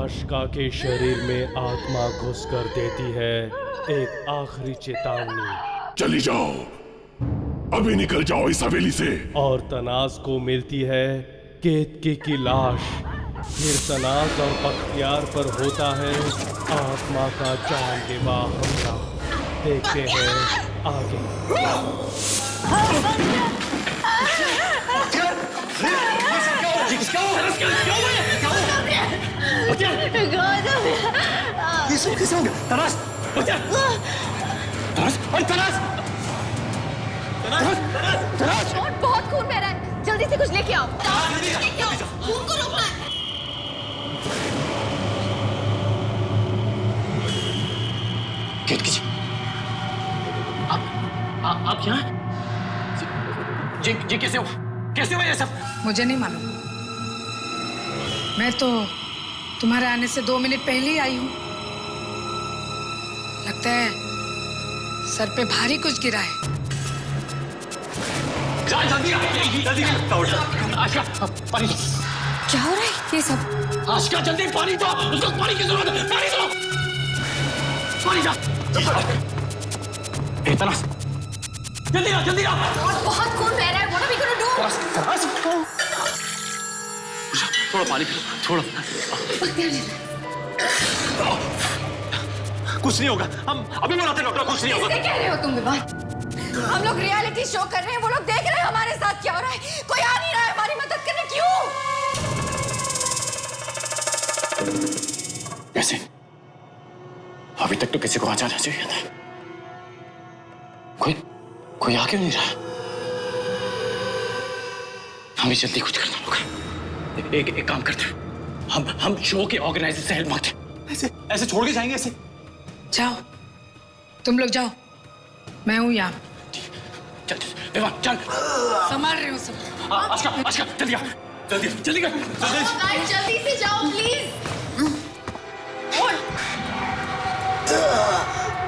आशिका के शरीर में आत्मा घुस कर देती है एक आखिरी चेतावनी। चली जाओ, अभी निकल जाओ इस हवेली से। और तनाज को मिलती है केतकी की लाश। फिर तनाज और बख्तियार पर होता है आत्मा का जानलेवा हमला। देखते हैं आगे। ये सब कैसे हो गया? तराश! तराश! बहुत खून बह रहा है, जल्दी से कुछ लेके आओ। लेके आओ, खून को रोकना है। केतकी जी, आप यहाँ? जी कैसे हो ये सब? मुझे नहीं मालूम। मैं तो तुम्हारे आने से 2 मिनट पहले ही आई हूँ। लगता है सर पे भारी कुछ गिरा है। जल्दी आशिका, पानी दो। क्या हो रहा है ये सब? आशिका जल्दी पानी दो, उसको पानी की जरूरत है। पानी दो, पानी दो। तराश, जल्दी आ। बहुत खून बह रहा है, what are we gonna do? तराश, थोड़ा पानी पी लो, थोड़ा। कुछ नहीं होगा, हम अभी बुलाते डॉक्टर। कुछ नहीं होगा। कैसे कह रहे हो तुम विवान? हम लोग रियलिटी शो कर रहे हैं, वो लोग देख रहे हैं हमारे साथ क्या हो रहा है। कोई आ नहीं रहा है हमारी मदद करने, क्यों? कैसे? अभी तक तो किसी को आ जाना चाहिए था। कोई आ क्यों नहीं रहा? हमें जल्दी कुछ करना होगा। एक काम करते हैं, हम शो के ऑर्गेनाइजर से हेल्प मांगते हैं। ऐसे छोड़ के जाएंगे ऐसे? जाओ, तुम लोग जाओ, मैं हूँ यहाँ। चल चल, संभाल रही हूँ सब। आशिका जल्दी आ, जल्दी कर। जल्दी से जाओ प्लीज।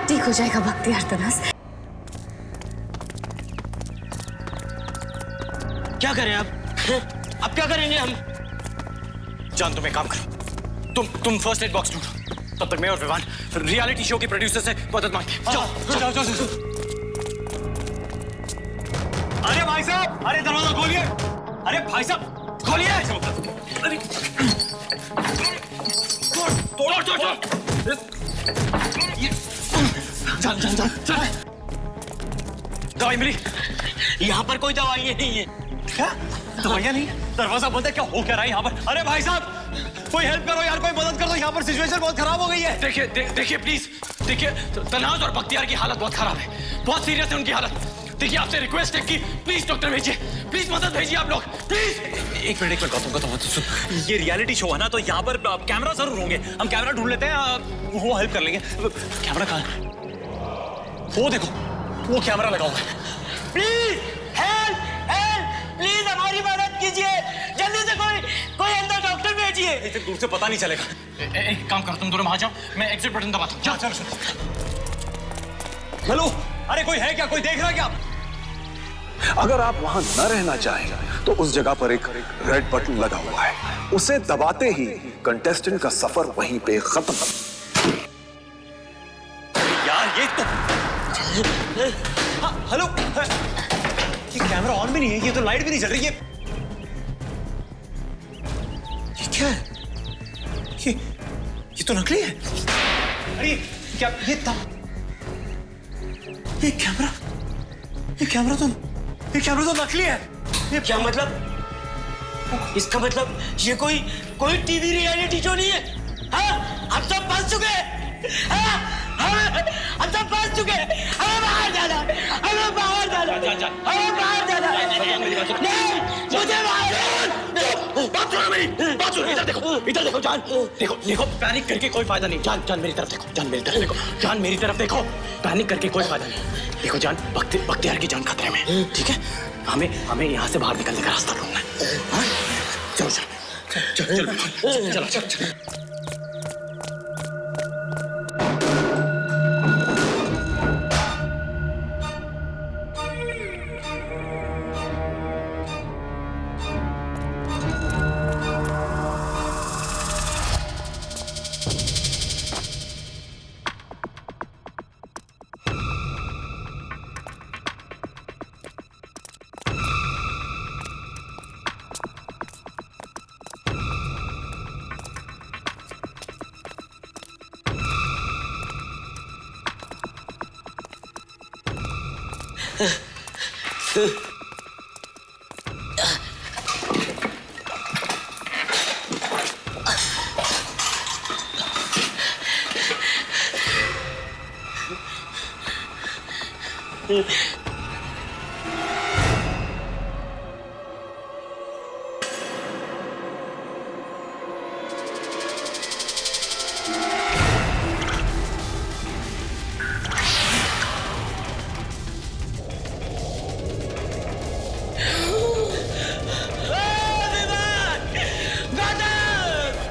ठीक हो जाएगा बख्तियार तनाज। क्या करें अब क्या करेंगे हम? जान, तुम एक काम करो, तुम फर्स्ट एड बॉक्स ढूंढो, तब तक मैं और विवान रियलिटी शो के प्रोड्यूसर से मदद मांगते हैं। जाओ। अरे भाई साहब, अरे दरवाजा खोलिए। अरे भाई साहब खोलिए। अरे तोड़। चल। दवाई मिली? यहाँ पर कोई दवाई नहीं है। क्या दवाइयाँ नहीं? दरवाजा बंद है, क्या हो क्या रहा है यहाँ पर? अरे भाई साहब, कोई हेल्प करो यार, कोई मदद कर दो, यहाँ पर सिचुएशन बहुत खराब हो गई है। देखिए प्लीज, देखिए तनाज और बख्तियार की हालत बहुत खराब है, बहुत सीरियस है उनकी हालत। देखिए आपसे रिक्वेस्ट है कि प्लीज डॉक्टर भेजिए, प्लीज मदद भेजिए आप लोग, प्लीज। एक मिनट गौतम, सुन, ये रियलिटी शो है ना, तो यहाँ पर कैमरा जरूर होंगे। हम कैमरा ढूंढ लेते हैं, वो हेल्प कर लेंगे। कैमरा कहाँ है? वो देखो, वो कैमरा लगा हुआ है। प्लीज हेल्प, प्लीज हमारी मदद कीजिए, जल्दी से कोई अंदर डॉक्टर भेजिए। इतने दूर से पता नहीं चलेगा। एक काम करो, तुम दोनों वहां जाओ, मैं एग्जिट बटन दबाता हूँ। चलो। हेलो, अरे कोई है क्या? कोई देख रहा है क्या? अगर आप वहां न रहना चाहें तो उस जगह पर एक रेड बटन लगा हुआ है, उसे दबाते ही कंटेस्टेंट का सफर वहीं पे खत्म। यार ये तो हेलो, ये कैमरा ऑन भी नहीं है, ये तो लाइट भी नहीं जल रही है। ये क्या है? ये तो नकली है। अरे क्या ये कैमरा तो नकली है। ये क्या मतलब? इसका मतलब ये कोई टीवी रियलिटी शो नहीं है। हाँ, हम सब फंस चुके हैं। हम सब फंस चुके हैं। हमें बाहर जाना। नहीं, मुझे बात सुनो, इधर देखो जान, देखो पैनिक करके कोई फायदा नहीं। जान मेरी तरफ देखो, पैनिक करके कोई फायदा नहीं। देखो जान, बख्तियार की जान खतरे में, ठीक है? हमें यहाँ से बाहर निकलने का रास्ता ढूंढना है। चलो।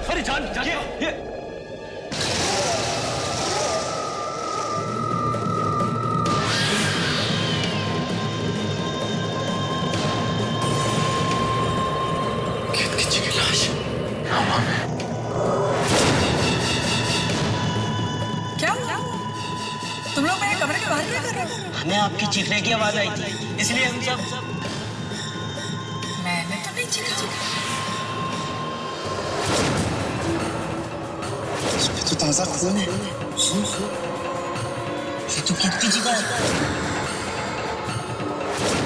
अरे जान ये किसी की लाश हवा में। क्या हुआ? तुम लोग मेरे कमरे के बाहर क्या कर रहे हो? हमें आपकी चीखने की आवाज आई थी, इसलिए हम सब मैंने तो नहीं चीखा। इसमें तो ताजा खून है। ये तो कितनी जगह है।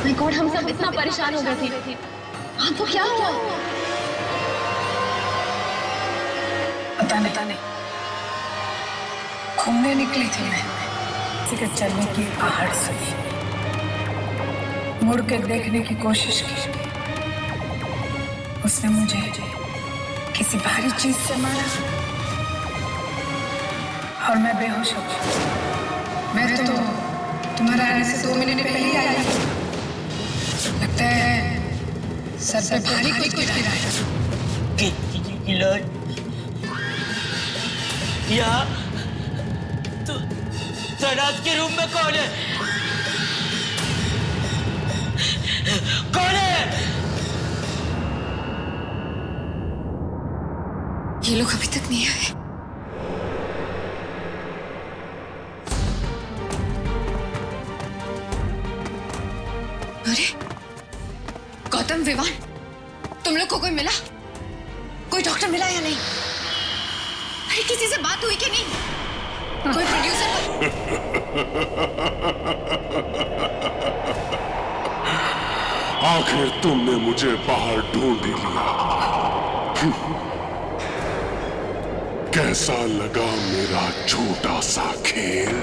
माय गॉड, हम सब इतना परेशान हो गए थे। हाँ तो क्या हुआ? पता नहीं। घूमने निकली थी मैं, किसी के चलने की आहट सुनी, मुड़ के देखने की कोशिश की। उसने मुझे किसी भारी चीज से मारा और मैं बेहोश हो गई। मैं तो तुम्हारे आने से 2 मिनट पहले ही आई। लगता है सर पे भारी कुछ गिरा है। यहाँ तो सराज के रूम में कौन है? कौन है? ये लोग अभी तक नहीं आए। अरे गौतम, विवान, तुम लोग को कोई मिला? कोई डॉक्टर मिला या नहीं? अरे किसी से बात हुई कि नहीं? कोई प्रोड्यूसर? आखिर तुमने मुझे बाहर ढूंढ ही लिया। कैसा लगा मेरा छोटा सा खेल?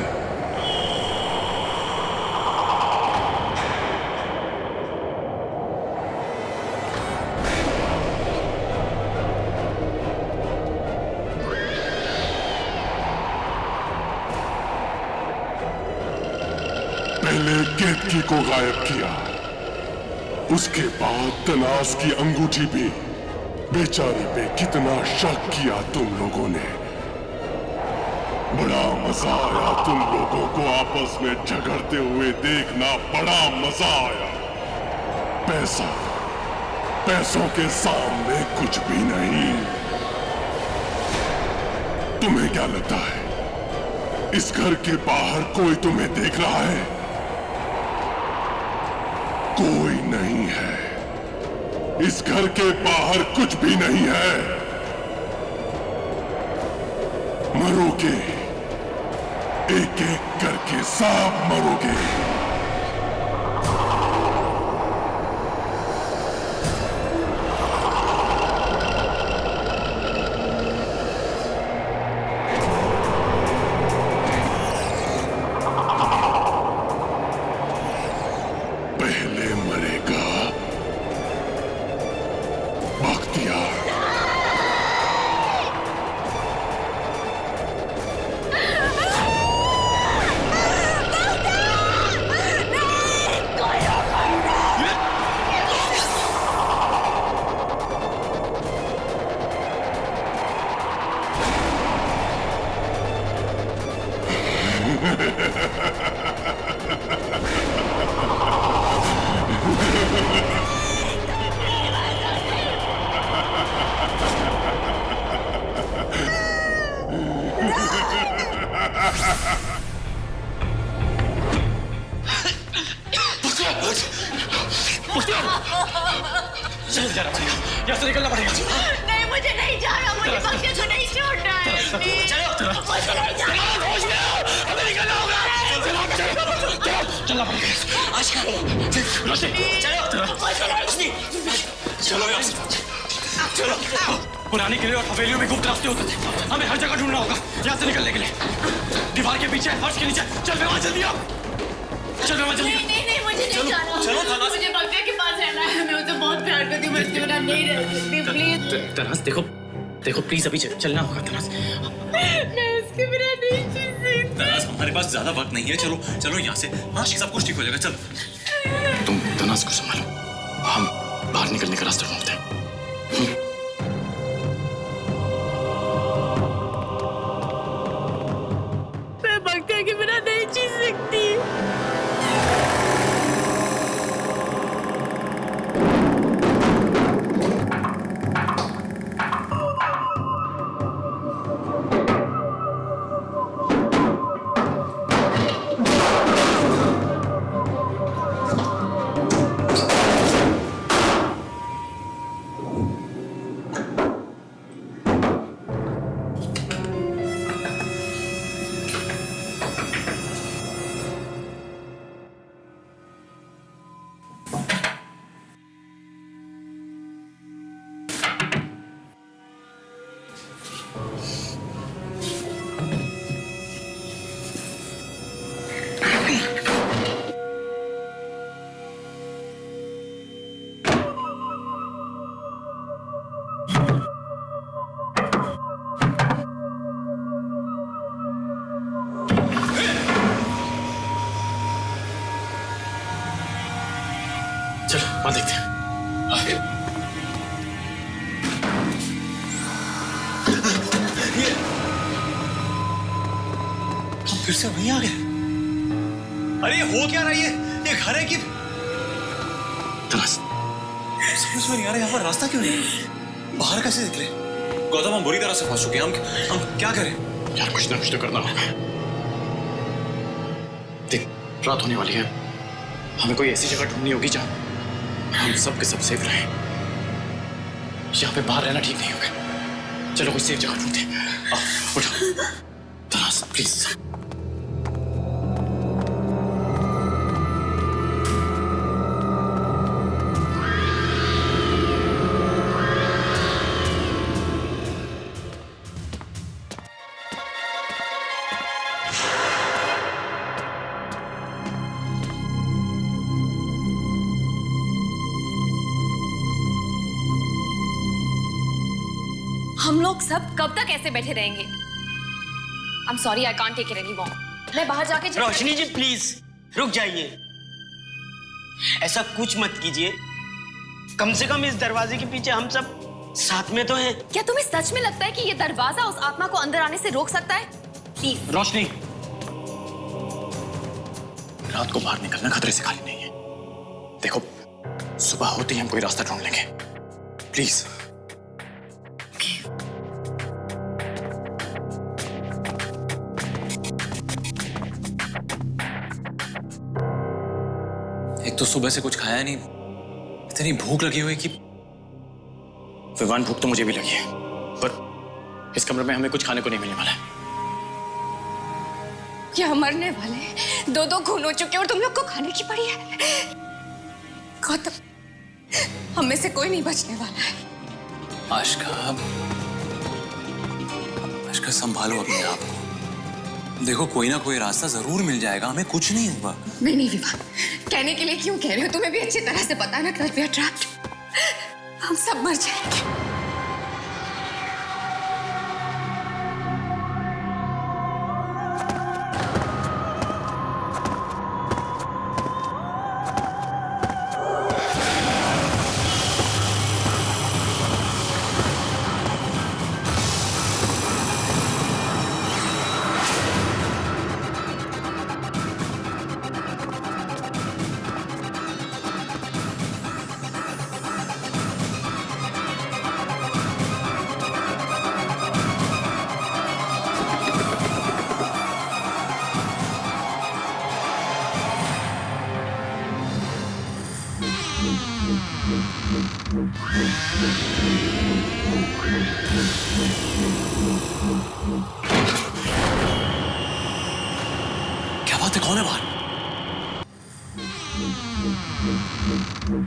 पहले केतकी को गायब किया, उसके बाद तनास की अंगूठी भी। बेचारी पे कितना शक किया तुम लोगों ने। बड़ा मजा आया तुम लोगों को आपस में झगड़ते हुए देखना, बड़ा मजा आया। पैसों के सामने कुछ भी नहीं। तुम्हें क्या लगता है इस घर के बाहर कोई तुम्हें देख रहा है? कोई नहीं है। इस घर के बाहर कुछ भी नहीं है। मरोगे, एक एक करके सब मरोगे। पहले मरेगा बख्तियार। चल जाना पड़ेगा, यहाँ से निकलना पड़ेगा। नहीं, मुझे नहीं जाना, मुझे बख्तियार को नहीं छोड़ना है। चलो, मुझे नहीं जाना। हमें निकलना होगा। चलो, निकलना पड़ेगा आज का। रोशनी चलो, रोशनी चलो यार, चलो। पुराने किले और हवेलियों में गुप्त रास्ते होते थे, हमें हर जगह ढूंढना होगा यहाँ से निकलने के लिए। दीवार के पीछे, फर्श के नीचे, चल विवाह जल्दी आओ, चल विवाह जल्दी। नहीं मुझे नहीं जाना। चलो तनास, मुझे भव्या के पास रहना है, मैं उसे बहुत प्यार करती हूँ, मैं उसके बिना नहीं रह सकती, प्लीज। तनास देखो प्लीज अभी चलना होगा तनास। मैं उसके बिना नहीं जी सकती। तनास हमारे पास ज्यादा वक्त नहीं है, चलो यहाँ से। हाँ सब कुछ ठीक हो जाएगा, चल। तुम तनास को संभालो, हम बाहर निकलने का रास्ता ढूंढते हैं। मैं भव्या के बिना नहीं जी सकती। चलो वहां देखते हैं। फिर से वहीं आ गए। अरे ये हो क्या रहा है? ये घर है कि तलाश? समझ में नहीं आ रहा यहाँ पर रास्ता क्यों नहीं? बाहर कैसे निकले? गौतम हम बुरी तरह से फंस चुके हैं, हम क्या करें? यार कुछ ना कुछ तो करना होगा। देख रात होने वाली है, हमें कोई ऐसी जगह ढूंढनी होगी जहाँ हम सब के सब सेफ रहें। यहाँ पे बाहर रहना ठीक नहीं होगा। चलो कोई सेफ जगह ढूंढते हैं। उठो तलाश प्लीज। हम लोग सब कब तक ऐसे बैठे रहेंगे? I'm sorry, I can't take it anymore. मैं बाहर जाके रोशनी जी प्लीज रुक जाइए, ऐसा कुछ मत कीजिए। कम से कम इस दरवाजे के पीछे हम सब साथ में तो हैं। क्या तुम्हें सच में लगता है कि ये दरवाजा उस आत्मा को अंदर आने से रोक सकता है? प्लीज रोशनी, रात को बाहर निकलना खतरे से खाली नहीं है। देखो सुबह होते ही हम कोई रास्ता ढूंढ लेंगे, प्लीज। एक तो सुबह से कुछ खाया नहीं, इतनी भूख लगी हुई कि विवान भूख तो मुझे भी लगी है, पर इस कमरे में हमें कुछ खाने को नहीं मिलने वाला है। क्या मरने वाले दो खून हो चुके और तुम लोग को खाने की पड़ी है? गौतम, हम में से कोई नहीं बचने वाला है। आशका संभालो अपने आप को। देखो कोई ना कोई रास्ता जरूर मिल जाएगा, हमें कुछ नहीं होगा। नहीं विवान, कहने के लिए क्यों कह रहे हो? तुम्हें भी अच्छी तरह से पता है ना that we are trapped। हम सब मर जाएंगे। क्या बात है, कौन है बाहर? क्या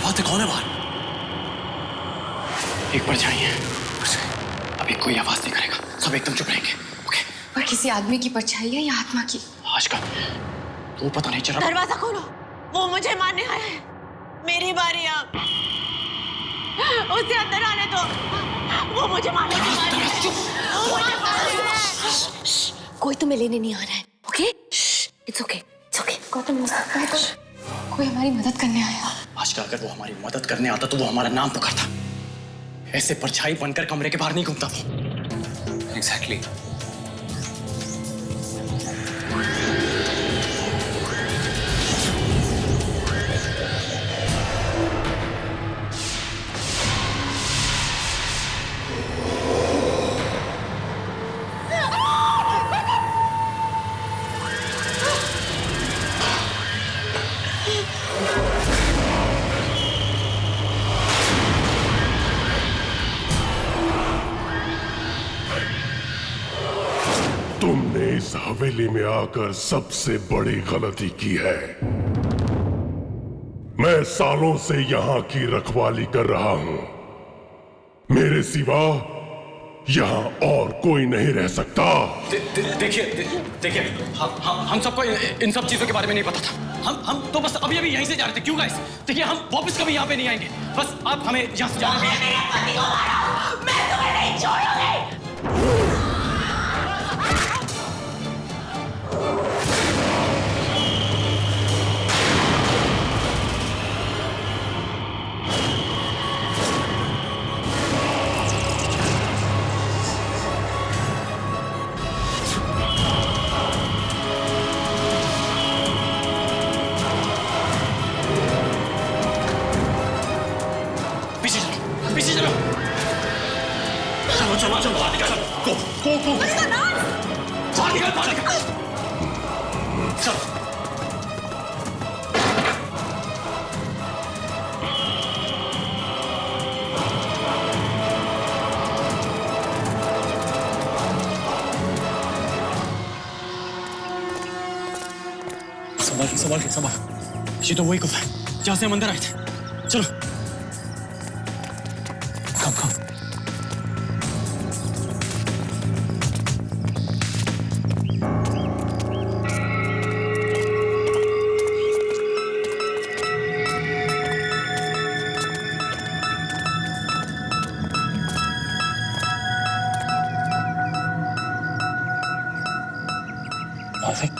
बात है, कौन है बाहर? एक परछाई है, अभी कोई आवाज नहीं करेगा, सब एकदम चुप रहेंगे। ओके? और किसी आदमी की परछाई है या आत्मा की? आज का वो पता नहीं चला। दरवाजा खोलो, वो मुझे मारने आया है। मेरी बारी अब। उसे अंदर आने दो, वो मुझे मारने आया है। वो मुझे मारने आया है। कोई तुम्हें लेने नहीं आ रहा है, okay? It's okay, it's okay. Gautam, हो सकता है कोई हमारी मदद करने आया। आज का अगर वो हमारी मदद करने आता तो वो हमारा नाम पुकारता। ऐसे परछाई बनकर कमरे के बाहर नहीं घूमता वो। एग्जैक्टली। तुमने इस हवेली में आकर सबसे बड़ी गलती की है। मैं सालों से यहाँ की रखवाली कर रहा हूँ। मेरे सिवा यहाँ और कोई नहीं रह सकता। देखिए, हम सबको इन सब चीजों के बारे में नहीं पता था। हम तो बस अभी यहीं से जा रहे थे। क्यों गाइस? देखिए, हम वापस कभी यहाँ पे नहीं आएंगे। बस आप हमें यहाँ से जाने दीजिए। मैं तुम्हें नहीं छोड़ूंगी। पीछे चलो। चलो बाहर निकल। गो। बाहर निकल। चलो। संभाल। ये तो वही गुफा है जहाँ से हम अंदर आए थे। चलो। Come. Perfect.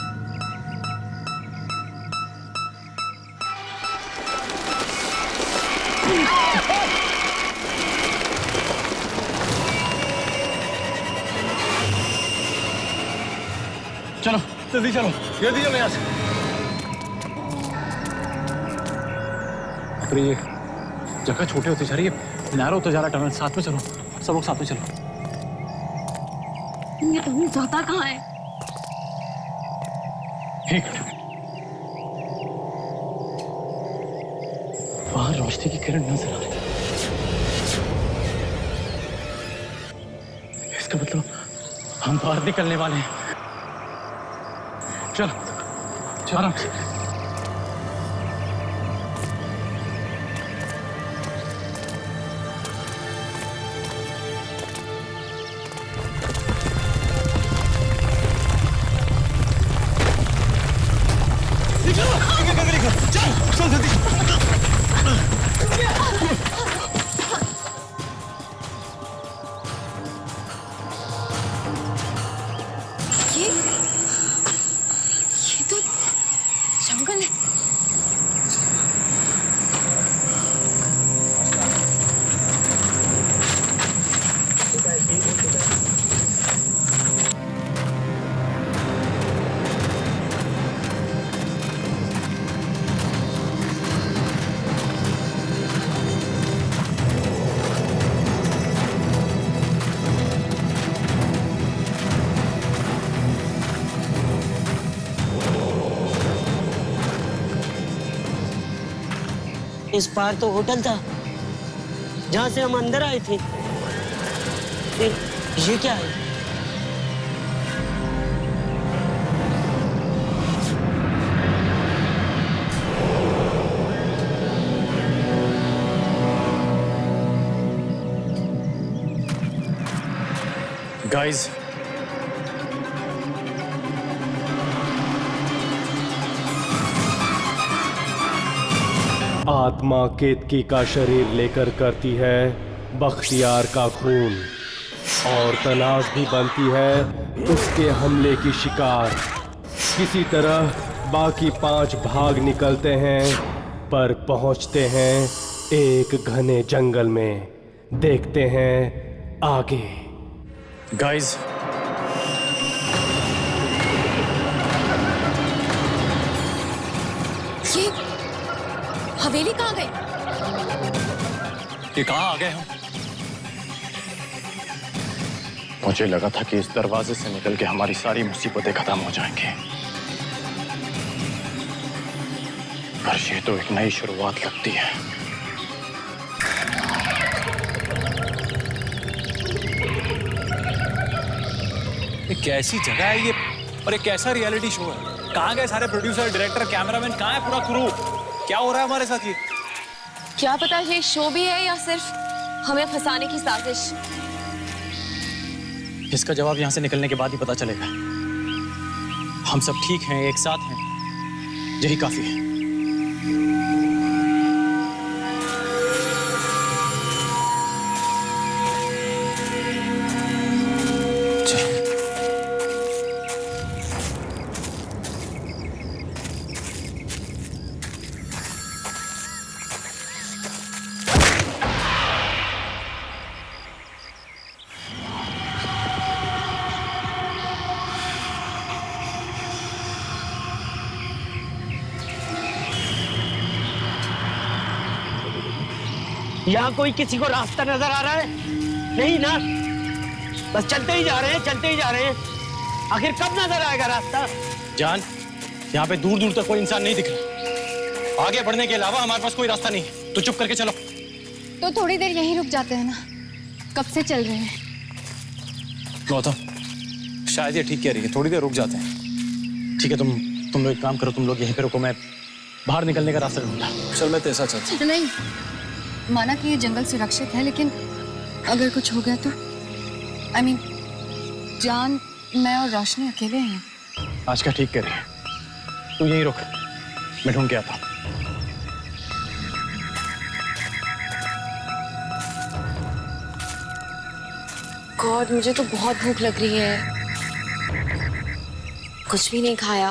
चलो जल्दी चलो यहाँ से। अरे ये जगह छोटी होती जा रही है, नैरो होता जा रहा टनल। साथ में चलो, सब लोग साथ में चलो। ये तुम जाता कहाँ है? एक मिनट, बाहर रोशनी की किरण नजर आ रही है। इसका मतलब हम बाहर निकलने वाले हैं। चलो आराम से। चल जल्दी। ये तो जंगल है। इस पार तो होटल था जहां से हम अंदर आए थे। फिर ये क्या है? गाइस, आत्मा केतकी का शरीर लेकर करती है बख्तियार का खून और तनाज भी बनती है उसके हमले की शिकार। किसी तरह बाकी 5 भाग निकलते हैं पर पहुंचते हैं एक घने जंगल में। देखते हैं आगे। गाइस, ये हवेली कहाँ गई? ये कहाँ आ गए हम? मुझे लगा था कि इस दरवाजे से निकल के हमारी सारी मुसीबतें खत्म हो जाएंगी, पर ये तो एक नई शुरुआत लगती है। ये कैसी जगह है ये, और ये कैसा रियलिटी शो है? कहाँ गए सारे प्रोड्यूसर, डायरेक्टर, कैमरामैन? कहाँ है पूरा क्रू? क्या हो रहा है हमारे साथ ये? क्या पता ये शो भी है या सिर्फ हमें फंसाने की साजिश। इसका जवाब यहां से निकलने के बाद ही पता चलेगा। हम सब ठीक हैं, एक साथ हैं, यही काफी है। यहाँ कोई किसी को रास्ता नजर आ रहा है? नहीं ना, बस चलते ही जा रहे हैं, चलते ही जा रहे हैं। आखिर कब नजर आएगा रास्ता? जान, यहाँ पे दूर दूर तक कोई इंसान नहीं दिख रहा। आगे बढ़ने के अलावा हमारे पास कोई रास्ता नहीं, तो चुप करके चलो। तो थोड़ी देर यहीं रुक जाते हैं ना, कब से चल रहे हैं। गौतम, शायद ये ठीक कह रही है, थोड़ी देर रुक जाते हैं। ठीक है, तुम लोग एक काम करो, तुम लोग यहीं पे रुको, मैं बाहर निकलने का रास्ता ढूंढता। चल मैं तेरे साथ चलता। नहीं, माना कि ये जंगल सुरक्षित है, लेकिन अगर कुछ हो गया तो I mean, जान, मैं और रोशनी अकेले हैं। आज का ठीक कह रही है, तू यहीं रुक, मैं ढूंढ के आता हूँ। गॉड, मुझे तो बहुत भूख लग रही है, कुछ भी नहीं खाया।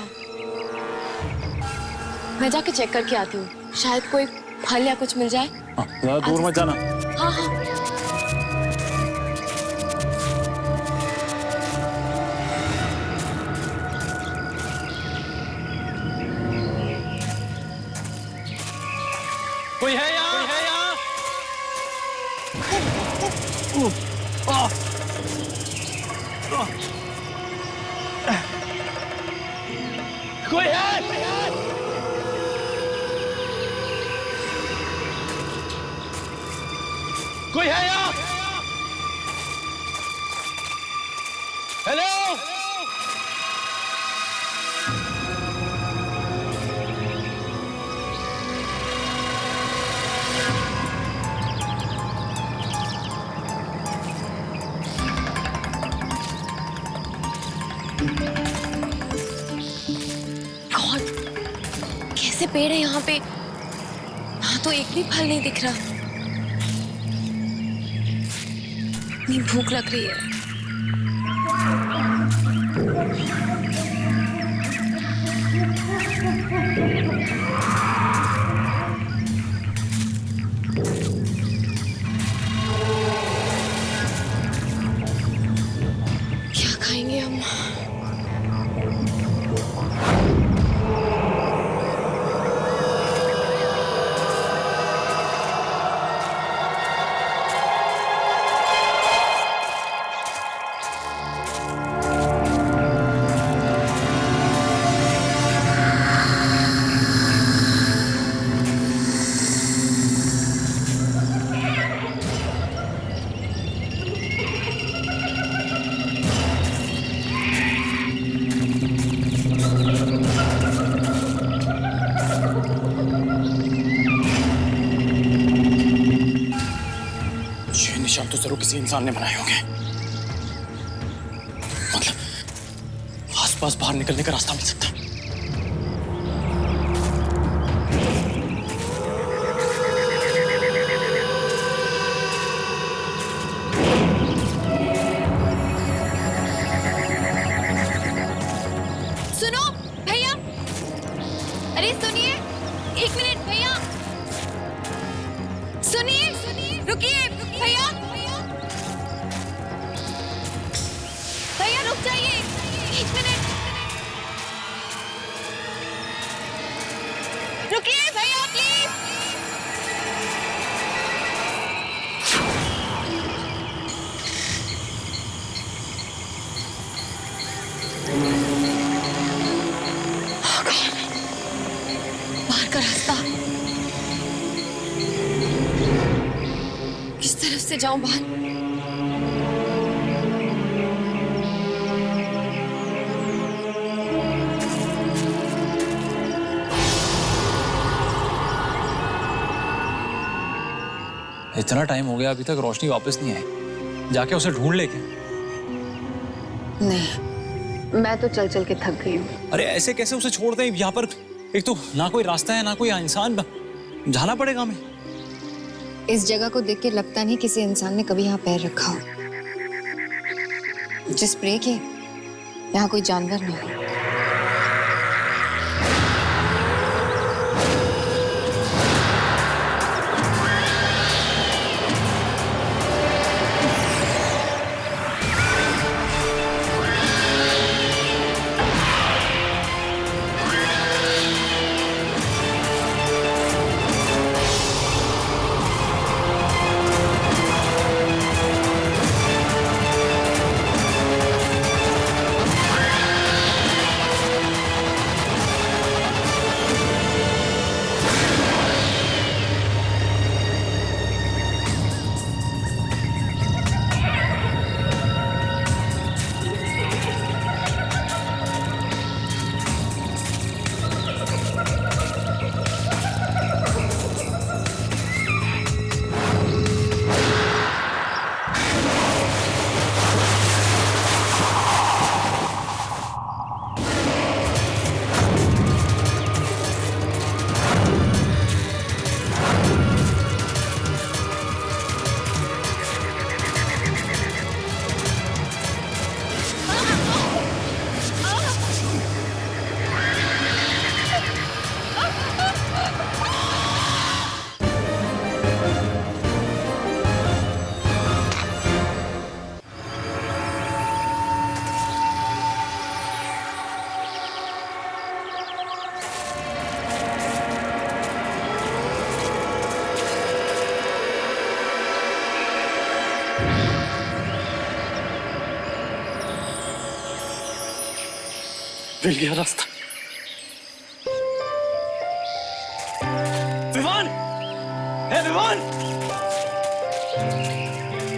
मैं जाके चेक करके आती हूँ, शायद कोई फल या कुछ मिल जाए। ज़्यादा दूर मत जाना। हाँ हाँ। कोई है यहाँ? कोई है यहाँ? कोई है? कोई है यहाँ? हेलो? गॉड, कैसे पेड़ है यहाँ पे? यहाँ तो एक भी फल नहीं दिख रहा। इतनी भूख लग रही है। क्या खाएंगे हम? निशान तो जरूर किसी इंसान ने बनाए होंगे। आसपास बाहर निकलने का रास्ता मिल सकता है। सुनो भैया, अरे सुनिए, एक मिनट भैया, सुनिए सुनिए, रुकिए भैया, भैया रुक जाइए, एक मिनट, रुकिए भैया प्लीज। बाहर का रास्ता, किस तरफ से जाऊं बाहर? इतना टाइम हो गया, अभी तक रोशनी वापस नहीं आई। जाके उसे ढूंढ ले क्या? नहीं, मैं तो चल चल के थक गई हूँ। अरे ऐसे कैसे उसे छोड़ दें यहाँ पर? एक तो ना कोई रास्ता है ना कोई इंसान, जाना पड़ेगा हमें। इस जगह को देख के लगता नहीं किसी इंसान ने कभी यहाँ पैर रखा हो। जिस स्प्रे के यहाँ कोई जानवर नहीं। मिल गया रास्ता। विवान, हे विवान,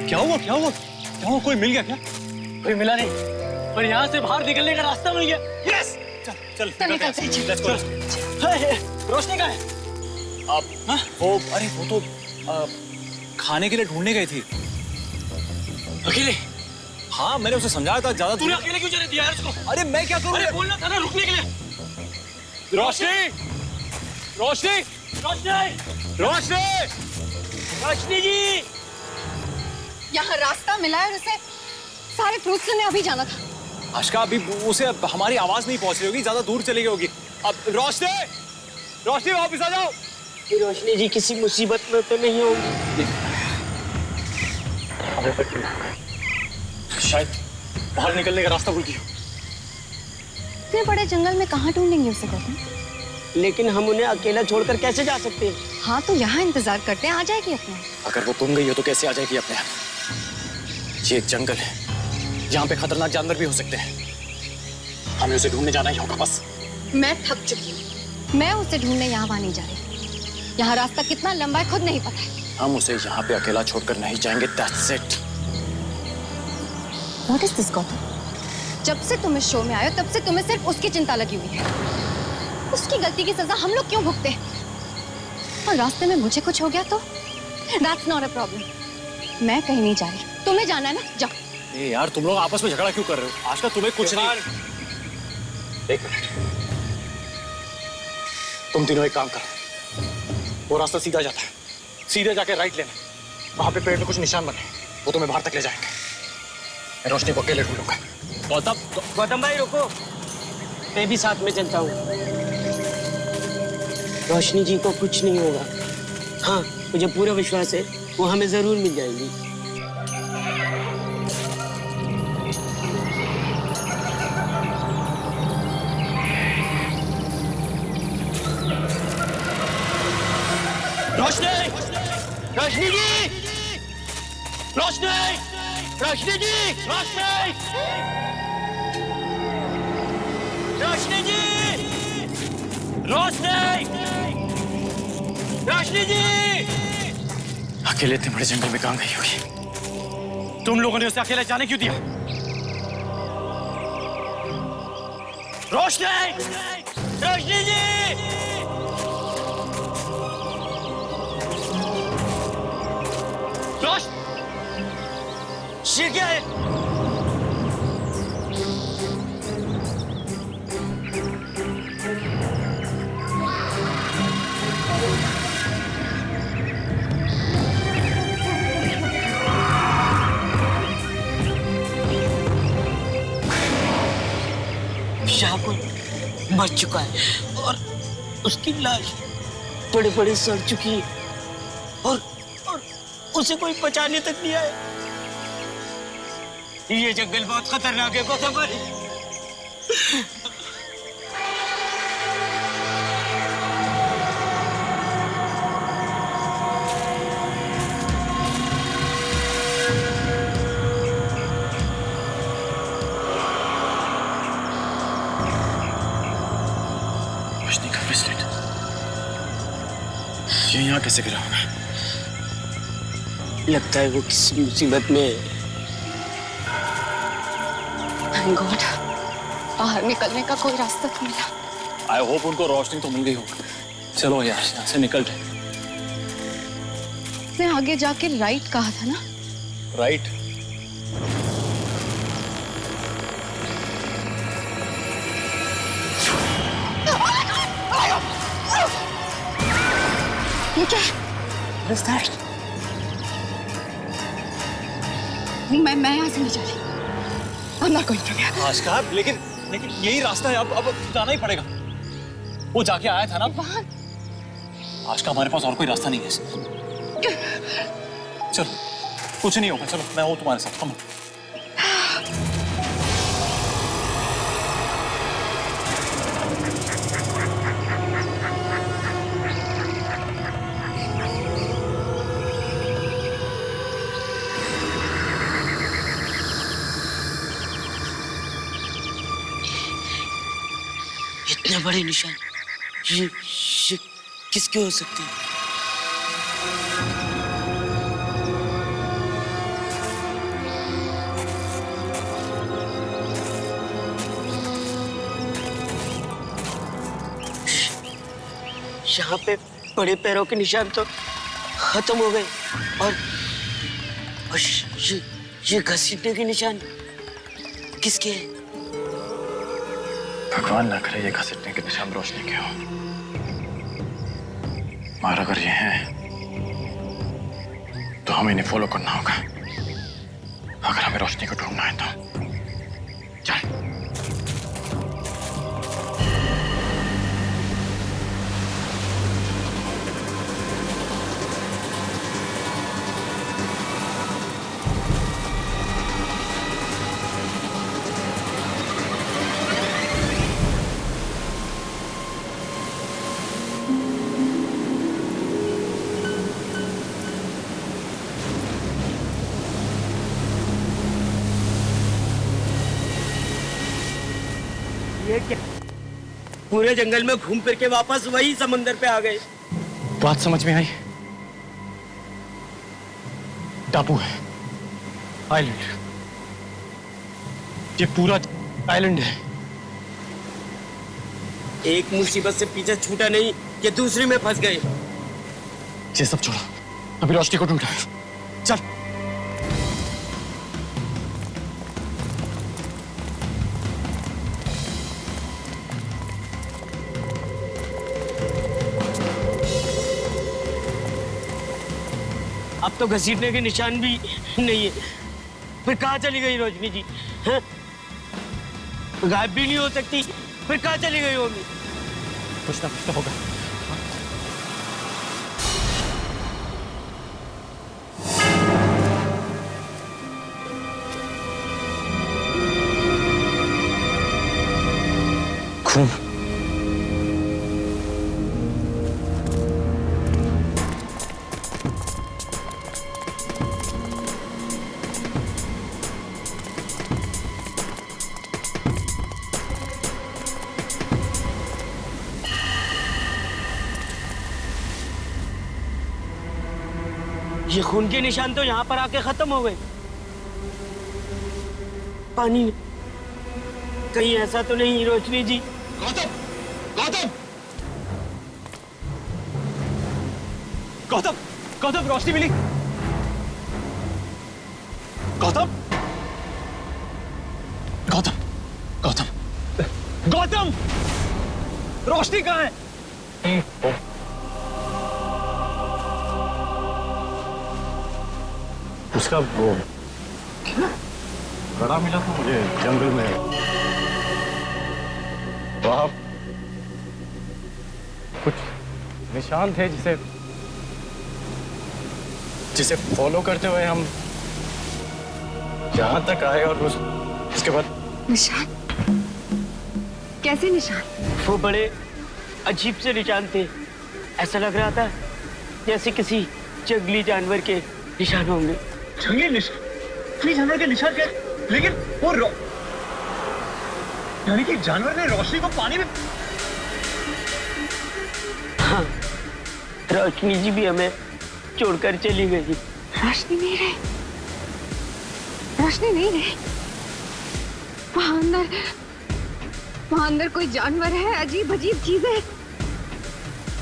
क्या हुआ क्या हुआ क्या हुआ? कोई मिल गया क्या? कोई मिला नहीं, पर यहाँ से बाहर निकलने का रास्ता मिल गया। यस, चल चल निकलते हैं, लेट्स गो। रोशनी कहाँ है? वो अरे वो तो खाने के लिए ढूंढने गई थी। अकेले? हाँ, मैंने उसे समझाया था ज्यादा। तूने अकेले क्यों जाने दिया यार उसको? अरे मैं क्या करूँ? अरे बोलना था ना रुकने के लिए। रोशनी, रोशनी, रोशनी, रोशनी, रोशनी जी, यहाँ रास्ता मिला है और उसे सारे फ्रूट्स लेने अभी जाना था। आशिका, अभी उसे हमारी आवाज नहीं पहुंच रही होगी, ज्यादा दूर चली गई होगी। अब रोशनी, रोशनी वापस आ जाओ। रोशनी जी किसी मुसीबत में तो नहीं होगी? शायद बाहर निकलने का रास्ता भूल गई। इतने बड़े जंगल में कहाँ ढूंढेंगे उसे गौतम? लेकिन हम उन्हें अकेला छोड़कर कैसे जा सकते हैं? हाँ तो यहाँ इंतजार करते हैं, आ जाएगी अपने। अगर वो गुम गई हो तो कैसे आ जाएगी अपने आप? ये एक जंगल है, यहाँ पे खतरनाक जानवर भी हो सकते हैं। हमें उसे ढूंढने जाना ही होगा बस। मैं थक चुकी हूँ, मैं उसे ढूंढने यहाँ वहाँ नहीं जा रही। यहाँ रास्ता कितना लंबा है खुद नहीं पता है। हम उसे यहाँ पे अकेला छोड़कर नहीं जाएंगे। That's it. What is this Gautam? जब से तुम इस शो में आए हो तब से तुम्हें सिर्फ उसकी चिंता लगी हुई है। उसकी गलती की सजा हम लोग क्यों भुगते? और रास्ते में मुझे कुछ हो गया तो? That's not a problem. मैं कहीं नहीं जा रही, तुम्हें जाना है ना, जाओ। ए यार, तुम लोग आपस में झगड़ा क्यों कर रहे हो? आज का तुम्हें कुछ नहीं। एक मिनट, तुम तीनों एक काम करो, वो रास्ता सीधा जाता है, सीधे जाके राइट लेना, वहां पे पेड़ में कुछ निशान बने, वो तुम्हें बाहर तक ले जाएंगे। मैं रोशनी को अकेले ढूंढूंगा। गौतम भाई रुको, मैं भी साथ में चलता हूँ। रोशनी जी को कुछ नहीं होगा। हाँ, मुझे पूरा विश्वास है वो हमें जरूर मिल जाएगी। रोशनी, रोशनी जी, रोशनी, रोशनी जी, रोशनी, रोशनी जी, रोशनी, रोशनी जी। अकेले इतने बड़े जंगल में कहाँ गई होगी? तुम लोगों ने उसे अकेले जाने क्यों दिया? रोशनी, रोशनी जी, ये क्या है? शाहकुल मर चुका है और उसकी लाश बड़े बड़े सड़ चुकी है और उसे कोई बचाने तक नहीं आया। ये जंगल बहुत खतरनाक है गौतम भाई। रोशनी का ब्रेसलेट ये यहाँ कैसे गिरा होगा? लगता है वो किसी मुसीबत में है। Thank God, बाहर निकलने का कोई रास्ता तो मिला। आई होप उनको रोशनी तो मिल गई होगी। चलो यार यहाँ से निकलते हैं। उसने आगे जाके राइट कहा था ना? राइट? ये क्या है? What is that? मैं यहाँ से नहीं जा रही। I'm not going through here. Aska, लेकिन यही रास्ता है, अब जाना ही पड़ेगा। वो जाके आया था ना वहाँ। आस्का, हमारे पास और कोई रास्ता नहीं है। चलो, कुछ नहीं होगा, चलो मैं हूँ तुम्हारे साथ। कम इतने बड़े निशान ये किसके हो सकते हैं? यहाँ पे बड़े पैरों के निशान तो खत्म हो गए और ये घसीटने के निशान किसके हैं? भगवान ना करे ये घसीटने के निशान रोशनी के हो, मगर अगर ये हैं तो हमें इन्हें फॉलो करना होगा अगर हमें रोशनी को ढूंढना है तो। चल। ये क्या? पूरे जंगल में घूम फिर के वापस वही समंदर पे आ गए। बात समझ में आई? टापू है, आइलैंड। ये पूरा आइलैंड है। एक मुसीबत से पीछे छूटा नहीं, ये दूसरी में फंस गए। ये सब छोड़ो, अभी रोशनी को ढूंढना है। चल। अब तो घसीटने के निशान भी नहीं है। फिर कहाँ चली गई रोशनी जी? हैं? गायब भी नहीं हो सकती, फिर कहाँ चली गई होगी? कुछ ना होगा। खून। ये खून के निशान तो यहाँ पर आके खत्म हो गए। पानी में कहीं ऐसा तो नहीं रोशनी जी? गौतम, गौतम, गौतम, गौतम, रोशनी मिली। गौतम, गौतम, गौतम, गौतम, रोशनी कहाँ है? उसका वो बड़ा मिला था मुझे जंगल में। वहाँ कुछ निशान थे जिसे फॉलो करते हुए हम यहाँ तक आए और उसके बाद निशान? कैसे निशान? वो बड़े अजीब से निशान थे। ऐसा लग रहा था जैसे किसी जंगली जानवर के निशान होंगे। जंगली जानवर के निशान क्या? लेकिन वो यानी कि जानवर ने रोशनी को पानी में। हाँ, रोशनी जी भी हमें छोड़कर चली गई। रोशनी नहीं रही, रोशनी नहीं रही। वहां अंदर कोई जानवर है, अजीब अजीब चीजें।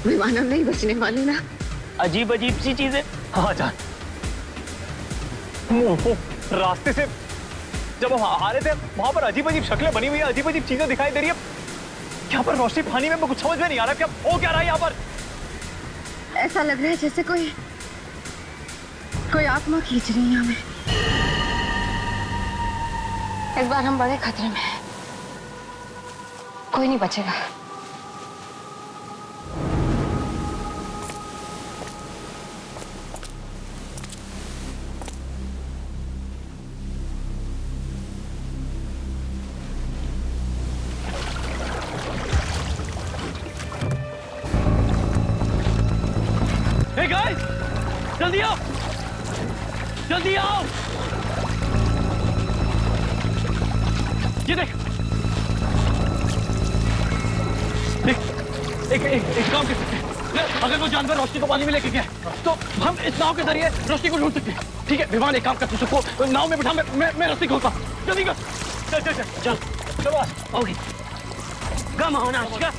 विमान हम नहीं बचने वाले ना। अजीब अजीब सी चीजें? हाँ जान, वो रास्ते से जब हम आ रहे थे वहां पर अजीब अजीब शक्लें बनी हुई है, अजीब अजीब चीजें दिखाई दे रही है। यहाँ पर रोशनी पानी में कुछ समझ में नहीं आ रहा क्या हो क्या रहा है यहाँ पर। ऐसा लग रहा है जैसे कोई आत्मा खींच रही है हमें। इस बार हम बड़े खतरे में हैं। कोई नहीं बचेगा। Hey guys, जल्दी आओ, जल्दी आओ। ये देख, एक काम कर सकते हैं। अगर वो जानवर रोशनी को पानी में लेके गया तो हम इस नाव के जरिए रोशनी को ढूंढ सकते हैं। ठीक है विमान, एक काम कर, तू सबको नाव में बिठा, मैं रोशनी खोलता हूँ। जल्दी कर, चल चल चल चल चलो। ओके, कम होना आशिका।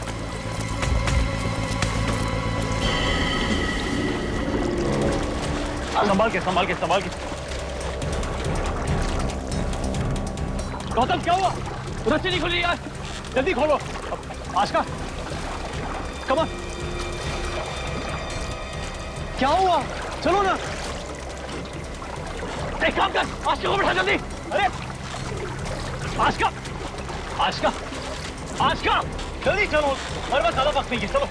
संभाल के संभाल के संभाल के। गौतम क्या हुआ? रस्सी नहीं खुली यार, जल्दी खोलो। Ashika come on. क्या हुआ? चलो ना, एक काम कर, आशिका को बैठा जल्दी। अरे आशिका, आशिका, आशिका जल्दी चलो, हमारे पास ज्यादा वक्त नहीं है। चलो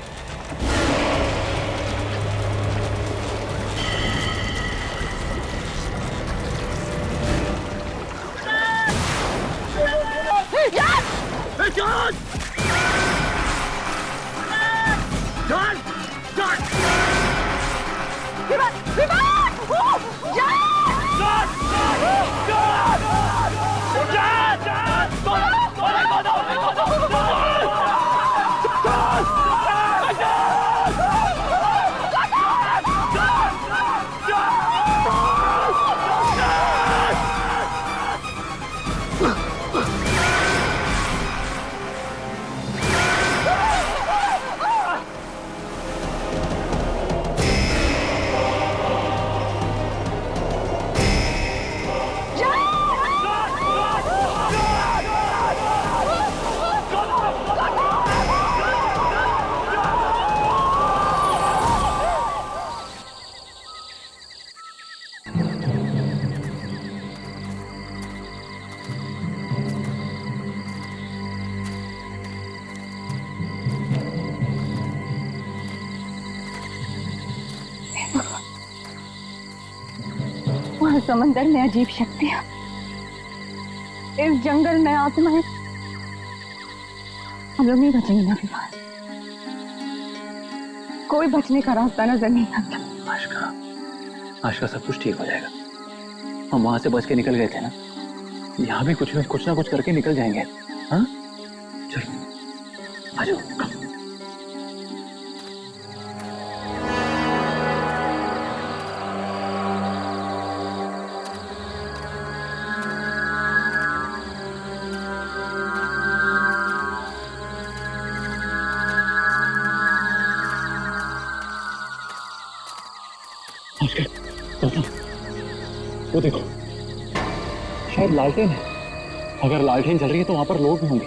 John! John! John! विमान! विमान! John! John! John! John! John! यहाँ समंदर में अजीब शक्तियां, इस जंगल में आत्माएं। हम लोग नहीं बचेंगे ना विवान, कोई बचने का रास्ता नजर नहीं आता। आशका सब कुछ ठीक हो जाएगा। हम वहां से बच के निकल गए थे ना, यहाँ भी कुछ ना कुछ करके निकल जाएंगे। हाँ चलो आ जाओ। वो देखो, शायद लालटेन है। अगर लालटेन जल रही है तो वहां पर लोग भी होंगे।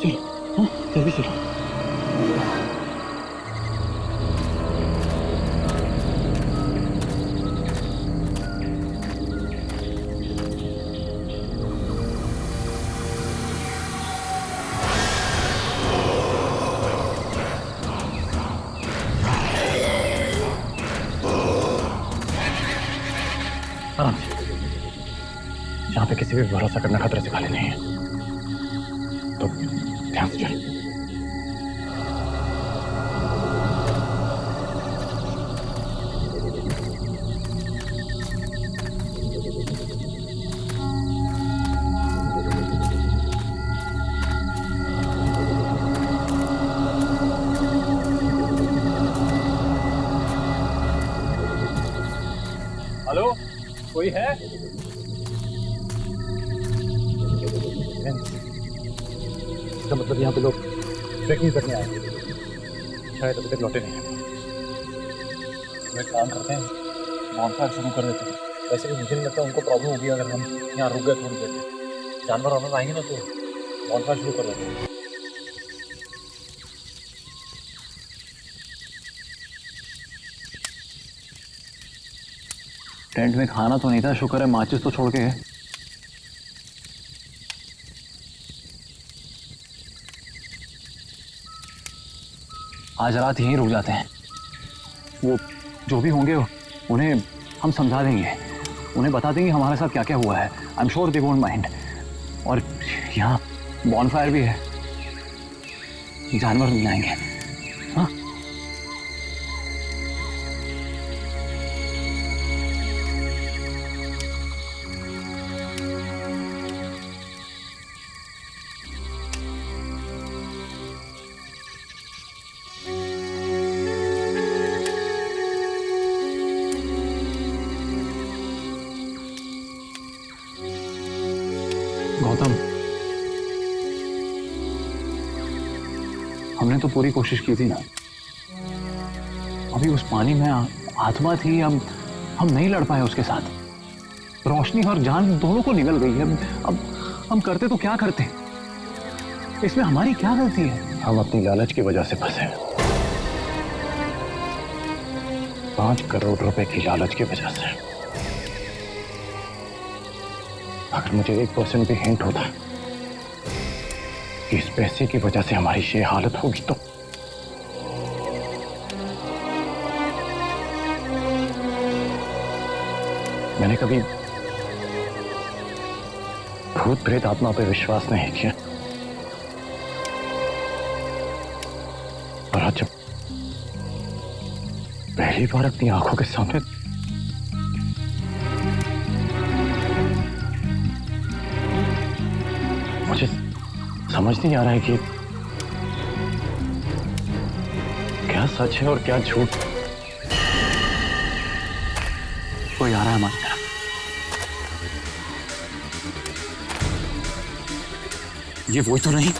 चलो, हाँ जल्दी चलो। आराम से, यहाँ पे किसी भी भरोसा करना खतरे से खाली नहीं है, तो ध्यान से चलो। हेलो, कोई है? इसका मतलब यहाँ पे लोग ट्रैकिंग करने आए हैं, शायद अभी तक लौटे नहीं हैं। तो एक काम करते हैं, बॉनफायर शुरू कर देते हैं। वैसे भी मुझे नहीं लगता उनको प्रॉब्लम होगी अगर हम यहाँ रुक गए थोड़ी देर में। जानवर वानवर आएंगे ना तो बॉनफायर शुरू कर देते हैं। टेंट में खाना तो नहीं था, शुक्र है माचिस तो छोड़ के है। आज रात यहीं रुक जाते हैं। वो जो भी होंगे उन्हें हम समझा देंगे, उन्हें बता देंगे हमारे साथ क्या क्या हुआ है। I am sure they won't mind. और यहाँ बॉनफायर भी है, जानवर नहीं आएंगे। हाँ गौतम, हमने तो पूरी कोशिश की थी ना। अभी उस पानी में आत्मा थी, हम नहीं लड़ पाए उसके साथ। रोशनी और जान दोनों को निकल गई है। अब हम करते तो क्या करते? इसमें हमारी क्या गलती है? हम अपनी लालच की वजह से फंसे। 5 करोड़ रुपए की लालच की वजह से। अगर मुझे 1% भी हिंट होता कि इस पैसे की वजह से हमारी ये हालत होगी तो मैंने कभी भूत प्रेत आत्मा पे विश्वास नहीं किया। और आज जब पहली बार अपनी आंखों के सामने मुझे समझ नहीं आ रहा है कि क्या सच है और क्या झूठ। कोई आ रहा है हमारी तरफ। ये वही तो नहीं?